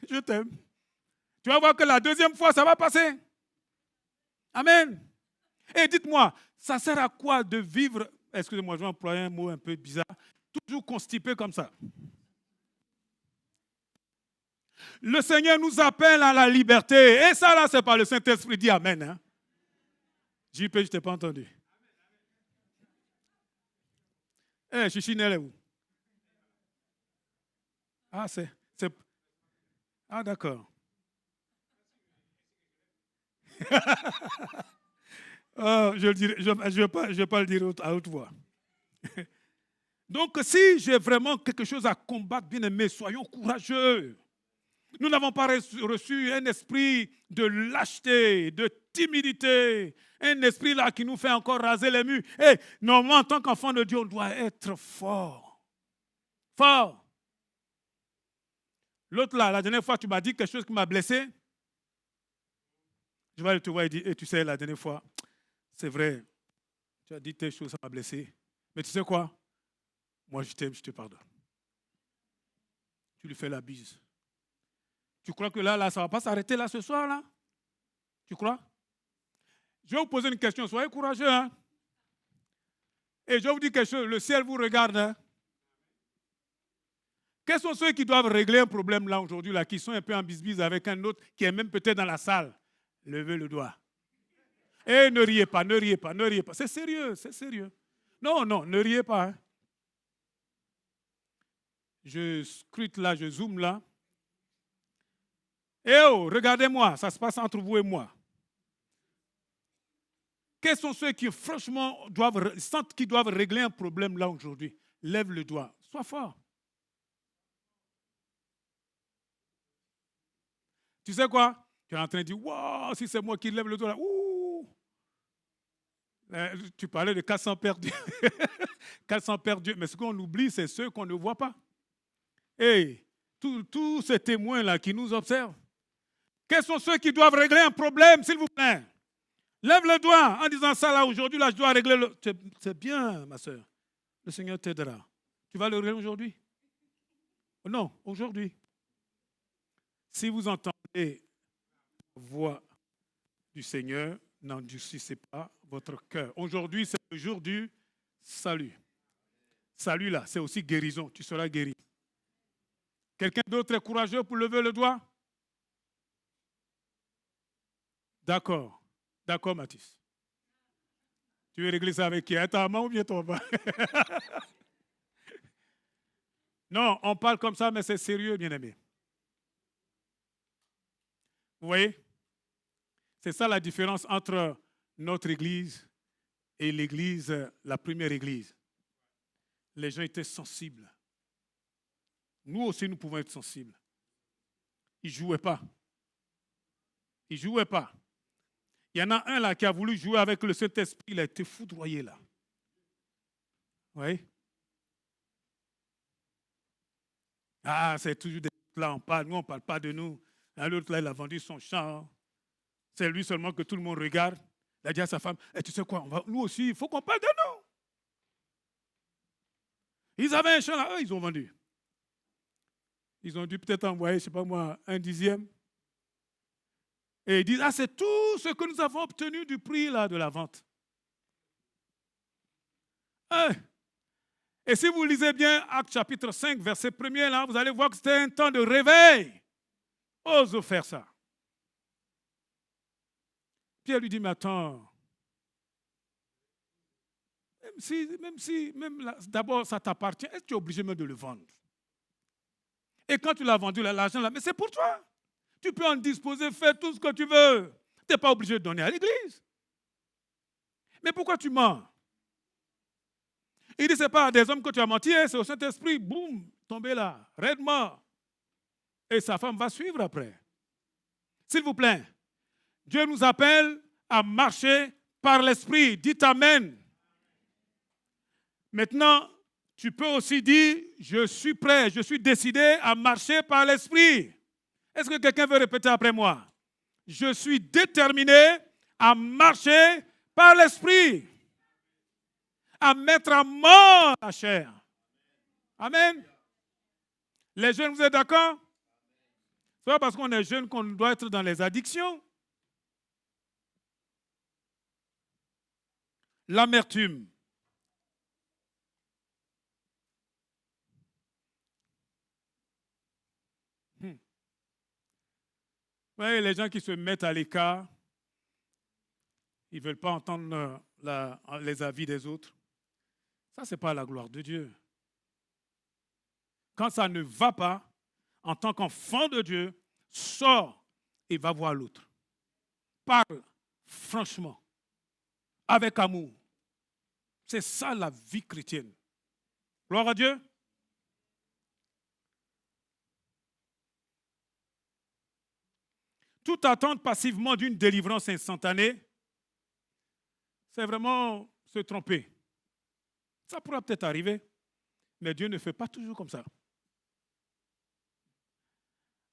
Je t'aime. Tu vas voir que la deuxième fois, ça va passer. Amen. Et dites-moi, ça sert à quoi de vivre, excusez-moi, je vais employer un mot un peu bizarre, toujours constipé comme ça? Le Seigneur nous appelle à la liberté. Et ça là, c'est pas le Saint-Esprit dit Amen. Hein? JP, je ne t'ai pas entendu. Eh, Chichinelle est où? Ah, c'est... Ah, d'accord. Oh, je ne vais pas le dire à haute voix. Donc, si j'ai vraiment quelque chose à combattre, bien aimé, soyons courageux. Nous n'avons pas reçu un esprit de lâcheté, de timidité, un esprit là qui nous fait encore raser les murs. Et normalement, en tant qu'enfant de Dieu, on doit être fort. Fort. L'autre là, la dernière fois, tu m'as dit quelque chose qui m'a blessé. Je vais te voir et dire, tu sais, la dernière fois, c'est vrai, tu as dit telle chose, ça m'a blessé. Mais tu sais quoi? Moi, je t'aime, je te pardonne. Tu lui fais la bise. Tu crois que là, ça ne va pas s'arrêter là ce soir, là? Tu crois? Je vais vous poser une question, soyez courageux, hein? Et je vais vous dire quelque chose, le ciel vous regarde, hein? Quels sont ceux qui doivent régler un problème là aujourd'hui, là, qui sont un peu en bisbise avec un autre qui est même peut-être dans la salle? Levez le doigt. Et ne riez pas, ne riez pas, ne riez pas. C'est sérieux, c'est sérieux. Non, ne riez pas. Hein? Je scrute là, je zoome là. Eh oh, regardez-moi, ça se passe entre vous et moi. Quels sont ceux qui franchement sentent qu'ils doivent régler un problème là aujourd'hui? Lève le doigt, sois fort. Tu sais quoi? Tu es en train de dire, waouh, si c'est moi qui lève le doigt là, ouh! Tu parlais de 400 perdus. 400 perdus. Mais ce qu'on oublie, c'est ceux qu'on ne voit pas. Et tous ces témoins-là qui nous observent, quels sont ceux qui doivent régler un problème, s'il vous plaît? Lève le doigt en disant ça là, aujourd'hui, là, je dois régler le... C'est bien, ma soeur. Le Seigneur t'aidera. Tu vas le régler aujourd'hui? Non, aujourd'hui. Si vous entendez la voix du Seigneur, n'endurcissez pas votre cœur. Aujourd'hui, c'est le jour du salut. Salut là, c'est aussi guérison. Tu seras guéri. Quelqu'un d'autre est courageux pour lever le doigt? D'accord. D'accord, Mathis. Tu veux régler ça avec qui? Ta maman ou bien ton papa? Non, on parle comme ça, mais c'est sérieux, bien-aimé. Vous voyez? C'est ça la différence entre notre église et l'église, la première église. Les gens étaient sensibles. Nous aussi, nous pouvons être sensibles. Ils ne jouaient pas. Ils ne jouaient pas. Il y en a un là qui a voulu jouer avec le Saint-Esprit, il a été foudroyé là. Oui. Ah, c'est toujours des là, on parle, nous on ne parle pas de nous. L'autre là, il a vendu son champ. C'est lui seulement que tout le monde regarde. Il a dit à sa femme, tu sais quoi, nous aussi, il faut qu'on parle de nous. Ils avaient un champ là, eux, ils ont vendu. Ils ont dû peut-être envoyer, je ne sais pas moi, 1/10. Et ils disent, ah, c'est tout ce que nous avons obtenu du prix là, de la vente. Et si vous lisez bien Actes chapitre 5, verset 1er, là, vous allez voir que c'était un temps de réveil. Ose faire ça. Pierre lui dit, mais attends, même là, d'abord ça t'appartient, est-ce que tu es obligé même de le vendre? Et quand tu l'as vendu, l'argent là, mais c'est pour toi. Tu peux en disposer, faire tout ce que tu veux. Tu n'es pas obligé de donner à l'église. Mais pourquoi tu mens? Il dit, ce n'est pas à des hommes que tu as menti, c'est au Saint-Esprit, boum, tombé là, raidement. Et sa femme va suivre après. S'il vous plaît, Dieu nous appelle à marcher par l'Esprit. Dites Amen. Maintenant, tu peux aussi dire, je suis prêt, je suis décidé à marcher par l'Esprit. Est-ce que quelqu'un veut répéter après moi? Je suis déterminé à marcher par l'Esprit, à mettre à mort la chair. Amen. Les jeunes, vous êtes d'accord? Ce n'est pas parce qu'on est jeune qu'on doit être dans les addictions. L'amertume. Vous voyez, les gens qui se mettent à l'écart, ils ne veulent pas entendre les avis des autres. Ça, ce n'est pas la gloire de Dieu. Quand ça ne va pas, en tant qu'enfant de Dieu, sors et va voir l'autre. Parle franchement, avec amour. C'est ça la vie chrétienne. Gloire à Dieu. Toute attente passivement d'une délivrance instantanée, c'est vraiment se tromper. Ça pourra peut-être arriver, mais Dieu ne fait pas toujours comme ça.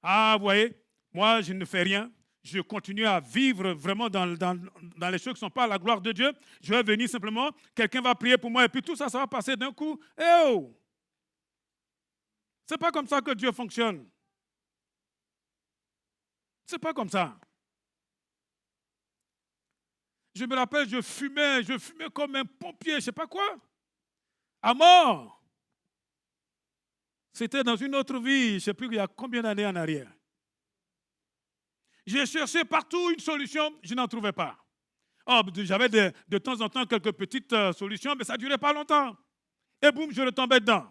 Ah, vous voyez, moi, je ne fais rien. Je continue à vivre vraiment dans les choses qui ne sont pas à la gloire de Dieu. Je vais venir simplement, quelqu'un va prier pour moi et puis tout ça, ça va passer d'un coup. Eh oh! Ce n'est pas comme ça que Dieu fonctionne. Ce n'est pas comme ça. Je me rappelle, je fumais comme un pompier, je ne sais pas quoi. À mort. C'était dans une autre vie, je ne sais plus il y a combien d'années en arrière. J'ai cherché partout une solution, je n'en trouvais pas. Oh, j'avais de temps en temps quelques petites solutions, mais ça ne durait pas longtemps. Et boum, je retombais dedans.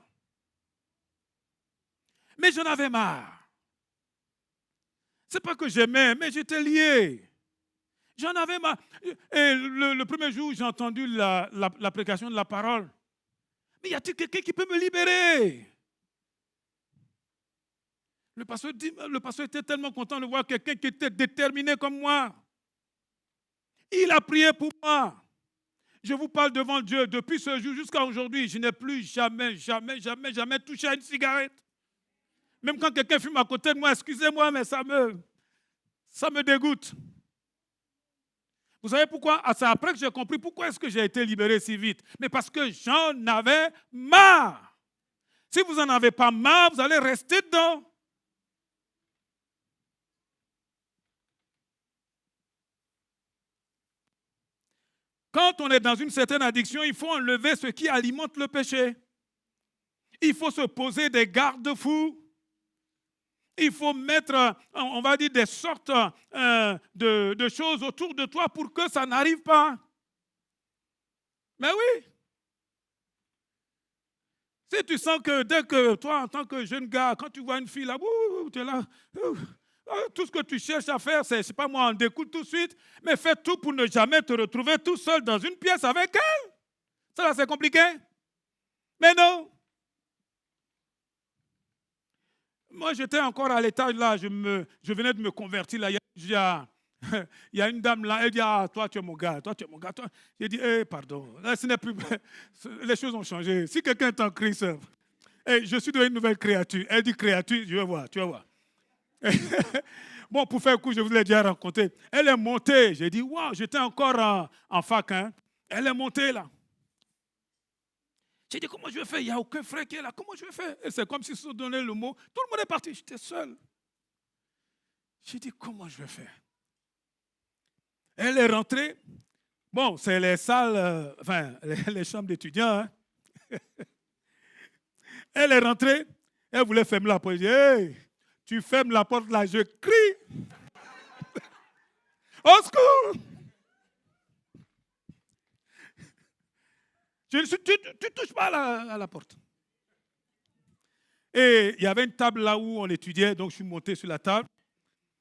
Mais j'en avais marre. Ce n'est pas que j'aimais, mais j'étais lié. J'en avais marre. Et le premier jour, j'ai entendu l'application de la parole. Mais y a-t-il quelqu'un qui peut me libérer? Le pasteur était tellement content de voir quelqu'un qui était déterminé comme moi. Il a prié pour moi. Je vous parle devant Dieu. Depuis ce jour jusqu'à aujourd'hui, je n'ai plus jamais touché à une cigarette. Même quand quelqu'un fume à côté de moi, excusez-moi, mais ça me dégoûte. Vous savez pourquoi? C'est après que j'ai compris pourquoi est-ce que j'ai été libéré si vite. Mais parce que j'en avais marre. Si vous n'en avez pas marre, vous allez rester dedans. Quand on est dans une certaine addiction, il faut enlever ce qui alimente le péché. Il faut se poser des garde-fous. Il faut mettre, on va dire, des sortes de choses autour de toi pour que ça n'arrive pas. Mais oui. Si tu sens que dès que toi, en tant que jeune gars, quand tu vois une fille là, tu es là, tout ce que tu cherches à faire, c'est, je ne sais pas moi, en découle tout de suite, mais fais tout pour ne jamais te retrouver tout seul dans une pièce avec elle. Ça là, c'est compliqué. Mais non. Moi, j'étais encore à l'étage là, je venais de me convertir là. Il y a une dame là, elle dit, ah, toi tu es mon gars, toi. J'ai dit, pardon, là, ce n'est plus, les choses ont changé. Si quelqu'un est en Christ, je suis devenue une nouvelle créature. Elle dit créature, tu vas voir. Bon, pour faire court, je vous l'ai déjà rencontré. Elle est montée, j'ai dit, waouh, j'étais encore en fac, hein. Elle est montée là. J'ai dit, comment je vais faire? Il n'y a aucun frère qui est là. Comment je vais faire? Et c'est comme si se donnait le mot. Tout le monde est parti. J'étais seul. J'ai dit, comment je vais faire? Elle est rentrée. Bon, c'est les salles, les chambres d'étudiants. Hein. Elle est rentrée. Elle voulait fermer la porte. J'ai dit, hey, tu fermes la porte là. Je crie. Au secours! Tu ne touches pas à la porte. Et il y avait une table là où on étudiait, donc je suis monté sur la table.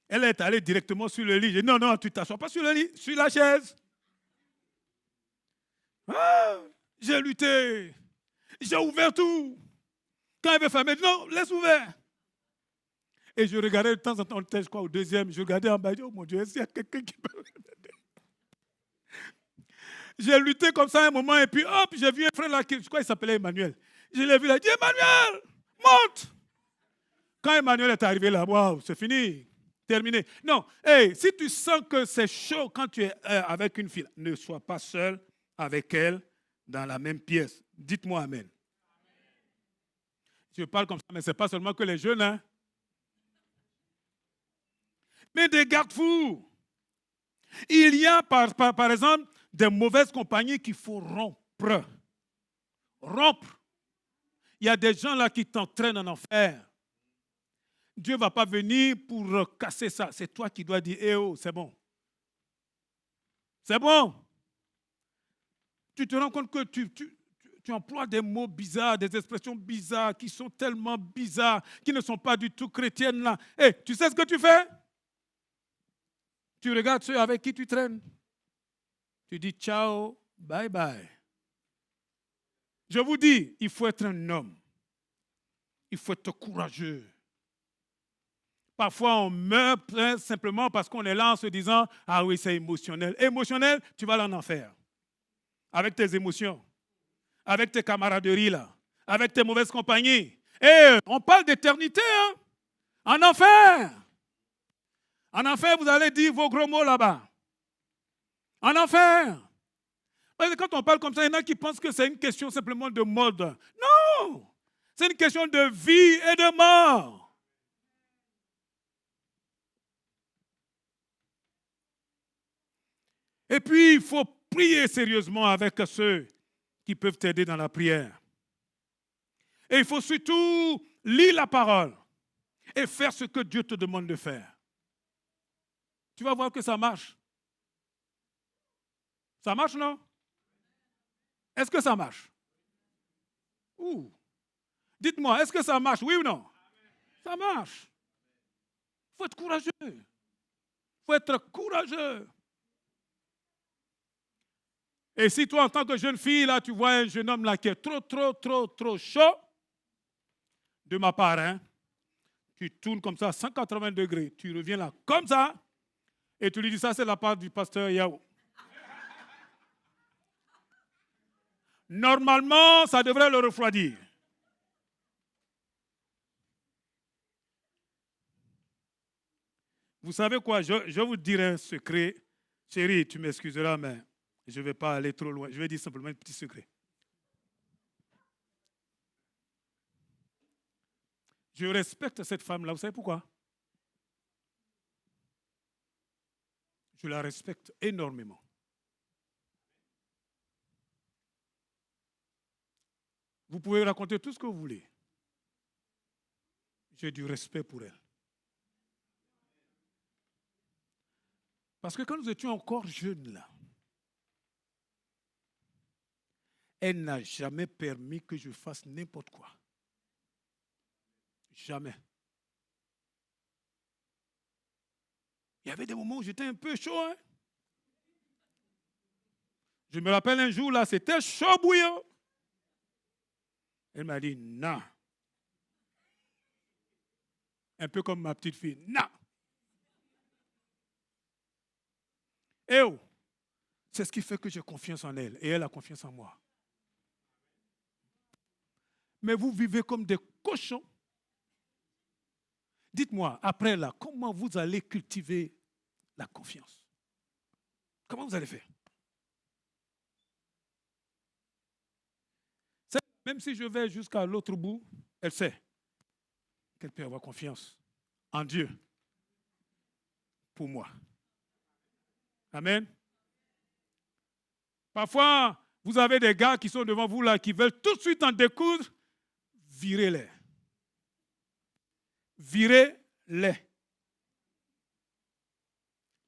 Elle est allée directement sur le lit. J'ai dit, non, tu ne t'assois pas sur le lit, sur la chaise. Ah, j'ai lutté. J'ai ouvert tout. Quand elle veut fermer, non, laisse ouvert. Et je regardais de temps en temps, je crois, au deuxième, je regardais en bas, je dis, oh mon Dieu, est-ce qu'il y a quelqu'un qui peut... J'ai lutté comme ça un moment, et puis hop, j'ai vu un frère là, je crois qu'il s'appelait Emmanuel. Je l'ai vu là, j'ai dit, Emmanuel, monte. Quand Emmanuel est arrivé là, waouh, c'est fini, terminé. Non, hey, si tu sens que c'est chaud quand tu es avec une fille, ne sois pas seul avec elle dans la même pièce. Dites-moi amen. Je parle comme ça, mais ce n'est pas seulement que les jeunes, hein. Mais des garde-fous. Il y a par exemple des mauvaises compagnies qu'il faut rompre. Rompre. Il y a des gens là qui t'entraînent en enfer. Dieu ne va pas venir pour casser ça. C'est toi qui dois dire, eh oh, c'est bon. C'est bon. Tu te rends compte que tu emploies des mots bizarres, des expressions bizarres qui sont tellement bizarres, qui ne sont pas du tout chrétiennes là. Eh, tu sais ce que tu fais? Tu regardes ceux avec qui tu traînes. Tu dis ciao, bye bye. Je vous dis, il faut être un homme. Il faut être courageux. Parfois, on meurt simplement parce qu'on est là en se disant, ah oui, c'est émotionnel. Émotionnel, tu vas aller en enfer. Avec tes émotions, avec tes camaraderies là, avec tes mauvaises compagnies. Et on parle d'éternité, hein? En enfer. En enfer, vous allez dire vos gros mots là-bas. En enfer. Parce que quand on parle comme ça, il y en a qui pensent que c'est une question simplement de mode. Non! C'est une question de vie et de mort. Et puis, il faut prier sérieusement avec ceux qui peuvent t'aider dans la prière. Et il faut surtout lire la parole et faire ce que Dieu te demande de faire. Tu vas voir que ça marche. Ça marche, non? Est-ce que ça marche? Ouh. Dites-moi, est-ce que ça marche, oui ou non? Ça marche. Il faut être courageux. Il faut être courageux. Et si toi, en tant que jeune fille, là, tu vois un jeune homme là qui est trop chaud, de ma part, hein, Tu tournes comme ça à 180 degrés. Tu reviens là comme ça. Et tu lui dis, ça c'est la part du pasteur Yao. Normalement, ça devrait le refroidir. Vous savez quoi, je vais vous dire un secret. Chérie, tu m'excuseras, mais je ne vais pas aller trop loin. Je vais dire simplement un petit secret. Je respecte cette femme-là. Vous savez pourquoi? Je la respecte énormément. Vous pouvez raconter tout ce que vous voulez. J'ai du respect pour elle. Parce que quand nous étions encore jeunes là, elle n'a jamais permis que je fasse n'importe quoi. Jamais. Il y avait des moments où j'étais un peu chaud. Hein? Je me rappelle un jour là, c'était chaud bouillant. Elle m'a dit non. Un peu comme ma petite fille. Non. Et oh, c'est ce qui fait que j'ai confiance en elle et elle a confiance en moi. Mais vous vivez comme des cochons. Dites-moi, après là, comment vous allez cultiver la confiance? Comment vous allez faire? Même si je vais jusqu'à l'autre bout, elle sait qu'elle peut avoir confiance en Dieu pour moi. Amen. Parfois, vous avez des gars qui sont devant vous là, qui veulent tout de suite en découdre. Virez-les. Virez-les.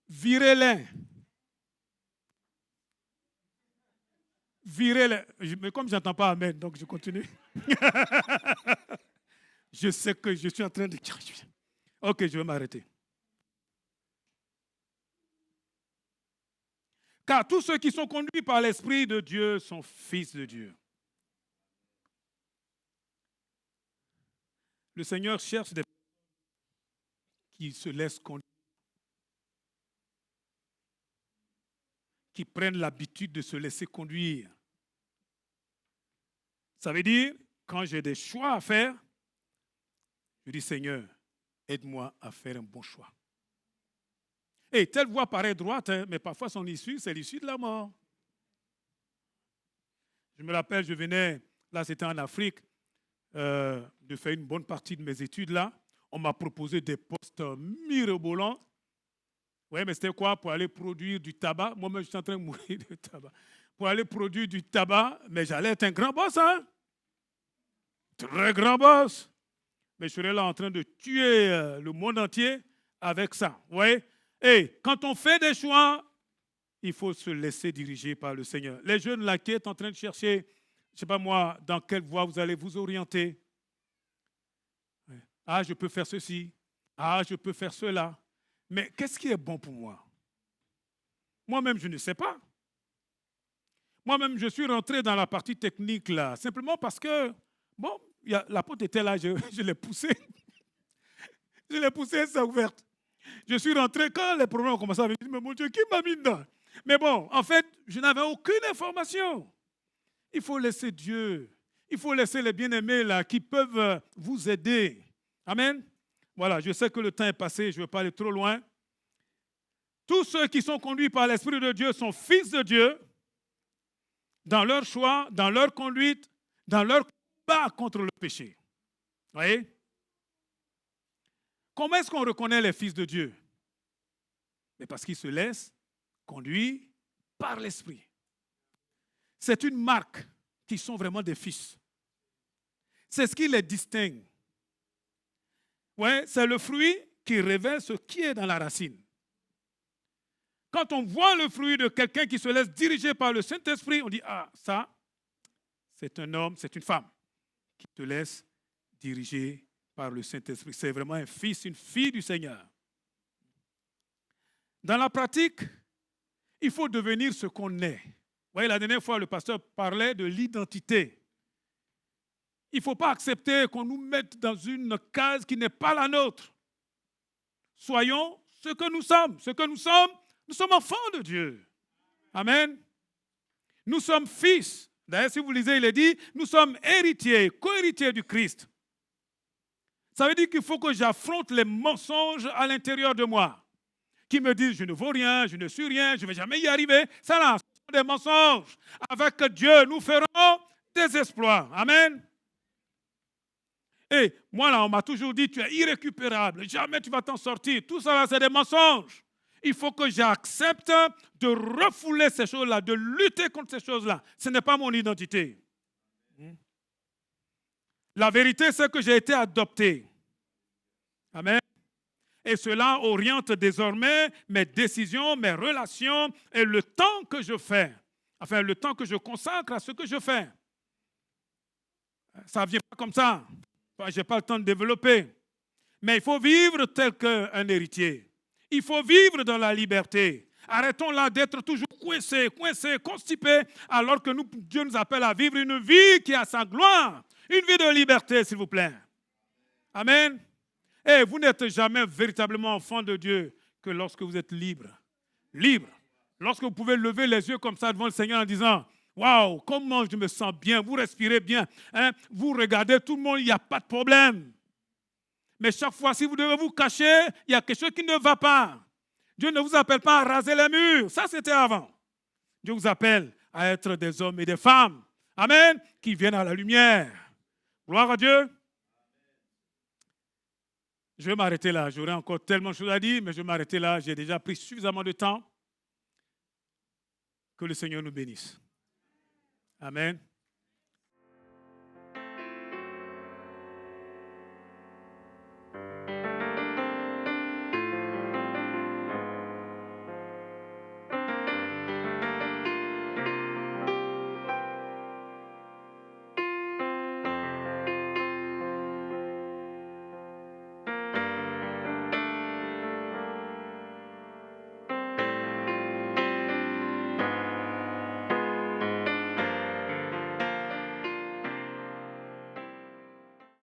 Virez-les. Virez-les. Mais comme je n'entends pas Amen, donc je continue. Je sais que je suis en train de... Ok, je vais m'arrêter. Car tous ceux qui sont conduits par l'Esprit de Dieu sont fils de Dieu. Le Seigneur cherche des personnes qui se laissent conduire, qui prennent l'habitude de se laisser conduire. Ça veut dire, quand j'ai des choix à faire, je dis, Seigneur, aide-moi à faire un bon choix. Et telle voie paraît droite, hein, mais parfois son issue, c'est l'issue de la mort. Je me rappelle, je venais, là c'était en Afrique, de faire une bonne partie de mes études là. On m'a proposé des postes mirobolants. Oui, mais c'était quoi? Pour aller produire du tabac. Moi-même, je suis en train de mourir de tabac. Pour aller produire du tabac, mais j'allais être un grand boss, hein? Très grand boss. Mais je serais là en train de tuer le monde entier avec ça. Vous voyez? Et quand on fait des choix, il faut se laisser diriger par le Seigneur. Les jeunes là qui sont en train de chercher, je ne sais pas moi, dans quelle voie vous allez vous orienter. Ah, je peux faire ceci. Ah, je peux faire cela. Mais qu'est-ce qui est bon pour moi? Moi-même, je ne sais pas. Moi-même, je suis rentré dans la partie technique là, simplement parce que, bon, la porte était là, je l'ai poussée. Je l'ai poussée, elle s'est ouverte. Je suis rentré quand les problèmes ont commencé à venir. Je me dis, mais mon Dieu, qui m'a mis dedans? Mais bon, en fait, je n'avais aucune information. Il faut laisser Dieu. Il faut laisser les bien-aimés là qui peuvent vous aider. Amen. Voilà, je sais que le temps est passé, je ne veux pas aller trop loin. Tous ceux qui sont conduits par l'Esprit de Dieu sont fils de Dieu dans leur choix, dans leur conduite, dans leur combat contre le péché. Vous voyez? Comment est-ce qu'on reconnaît les fils de Dieu? Mais parce qu'ils se laissent conduire par l'Esprit. C'est une marque qu'ils sont vraiment des fils. C'est ce qui les distingue. Ouais, c'est le fruit qui révèle ce qui est dans la racine. Quand on voit le fruit de quelqu'un qui se laisse diriger par le Saint-Esprit, on dit, ah, ça, c'est un homme, c'est une femme qui se laisse diriger par le Saint-Esprit. C'est vraiment un fils, une fille du Seigneur. Dans la pratique, il faut devenir ce qu'on est. Vous voyez, la dernière fois, le pasteur parlait de l'identité. Il ne faut pas accepter qu'on nous mette dans une case qui n'est pas la nôtre. Soyons ce que nous sommes. Ce que nous sommes enfants de Dieu. Amen. Nous sommes fils. D'ailleurs, si vous lisez, il est dit, nous sommes héritiers, co-héritiers du Christ. Ça veut dire qu'il faut que j'affronte les mensonges à l'intérieur de moi, qui me disent, je ne vaux rien, je ne suis rien, je ne vais jamais y arriver. Ça là, ce sont des mensonges. Avec Dieu, nous ferons des exploits. Amen. Et moi, là, on m'a toujours dit, tu es irrécupérable, jamais tu vas t'en sortir. Tout ça, là, c'est des mensonges. Il faut que j'accepte de refouler ces choses-là, de lutter contre ces choses-là. Ce n'est pas mon identité. La vérité, c'est que j'ai été adopté. Amen. Et cela oriente désormais mes décisions, mes relations et le temps que je fais. Enfin, le temps que je consacre à ce que je fais. Ça ne vient pas comme ça. Je n'ai pas le temps de développer. Mais il faut vivre tel qu'un héritier. Il faut vivre dans la liberté. Arrêtons là d'être toujours coincés, constipés, alors que Dieu nous appelle à vivre une vie qui a sa gloire. Une vie de liberté, s'il vous plaît. Amen. Et vous n'êtes jamais véritablement enfant de Dieu que lorsque vous êtes libre. Libre. Lorsque vous pouvez lever les yeux comme ça devant le Seigneur en disant, waouh, comment je me sens bien, vous respirez bien, hein? Vous regardez tout le monde, il n'y a pas de problème. Mais chaque fois, si vous devez vous cacher, il y a quelque chose qui ne va pas. Dieu ne vous appelle pas à raser les murs. Ça, c'était avant. Dieu vous appelle à être des hommes et des femmes. Amen. Qui viennent à la lumière. Gloire à Dieu. Je vais m'arrêter là. J'aurais encore tellement de choses à dire, mais je vais m'arrêter là. J'ai déjà pris suffisamment de temps. Que le Seigneur nous bénisse. Amen.